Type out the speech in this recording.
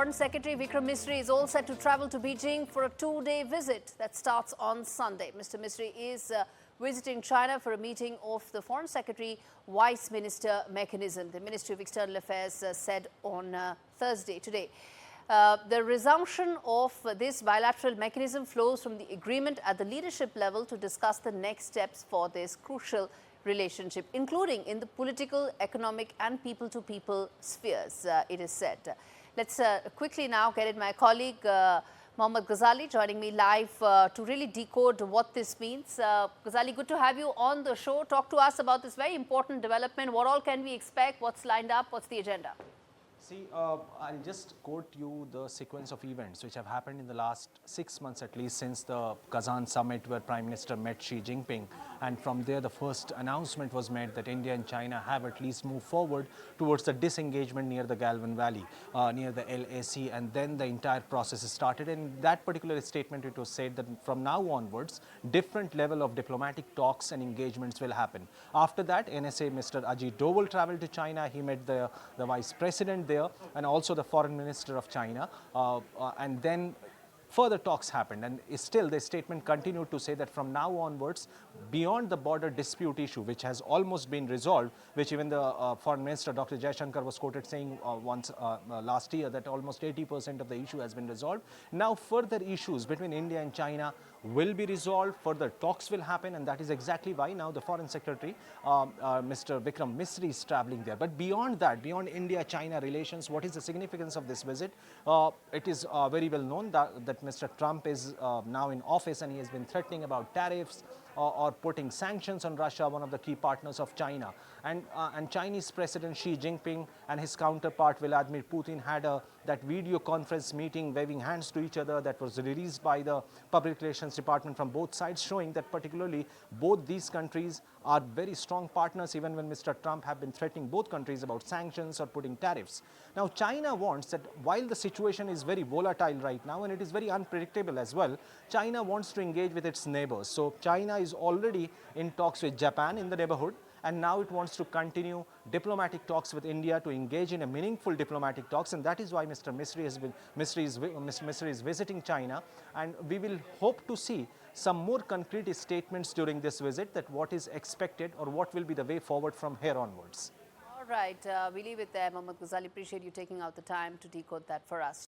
Foreign Secretary Vikram Misri is all set to travel to Beijing for a two-day visit that starts on Sunday. Mr. Misri is visiting China for a meeting of the Foreign Secretary Vice Minister mechanism, the Ministry of External Affairs said on Thursday today. The resumption of this bilateral mechanism flows from the agreement at the leadership level to discuss the next steps for this crucial relationship, including in the political, economic and people-to-people spheres, it is said. Let's quickly now get in my colleague Mohammed Ghazali joining me live to really decode what this means. Ghazali, good to have you on the show. Talk to us about this very important development. What all can we expect? What's lined up? What's the agenda? See, I'll just quote you the sequence of events which have happened in the last 6 months at least since the Kazan summit where Prime Minister met Xi Jinping, and from there the first announcement was made that India and China have at least moved forward towards the disengagement near the Galvan Valley, near the LAC, and then the entire process started. In that particular statement it was said that from now onwards different level of diplomatic talks and engagements will happen. After that, NSA Mr. Ajit Doval traveled to China. He met the Vice President there and also the Foreign Minister of China, and then further talks happened, and still the statement continued to say that from now onwards, beyond the border dispute issue, which has almost been resolved, which even the Foreign Minister Dr. Jaishankar was quoted saying once last year that almost 80% of the issue has been resolved. Now further issues between India and China will be resolved, further talks will happen, and that is exactly why now the Foreign Secretary, Mr. Vikram Misri, is traveling there. But beyond that, beyond India-China relations, what is the significance of this visit? It is very well known that Mr. Trump is now in office and he has been threatening about tariffs or putting sanctions on Russia, one of the key partners of China. And Chinese President Xi Jinping and his counterpart Vladimir Putin had that video conference meeting waving hands to each other that was released by the Public Relations Department from both sides, showing that particularly both these countries are very strong partners, even when Mr. Trump have been threatening both countries about sanctions or putting tariffs. Now China wants that while the situation is very volatile right now and it is very unpredictable as well, China wants to engage with its neighbors. So China is already in talks with Japan in the neighborhood, and now it wants to continue diplomatic talks with India to engage in a meaningful diplomatic talks, and that is why Mr. Misri is visiting China, and we will hope to see some more concrete statements during this visit that what is expected or what will be the way forward from here onwards. All right, we leave it there. Mohammed Ghazali, appreciate you taking out the time to decode that for us.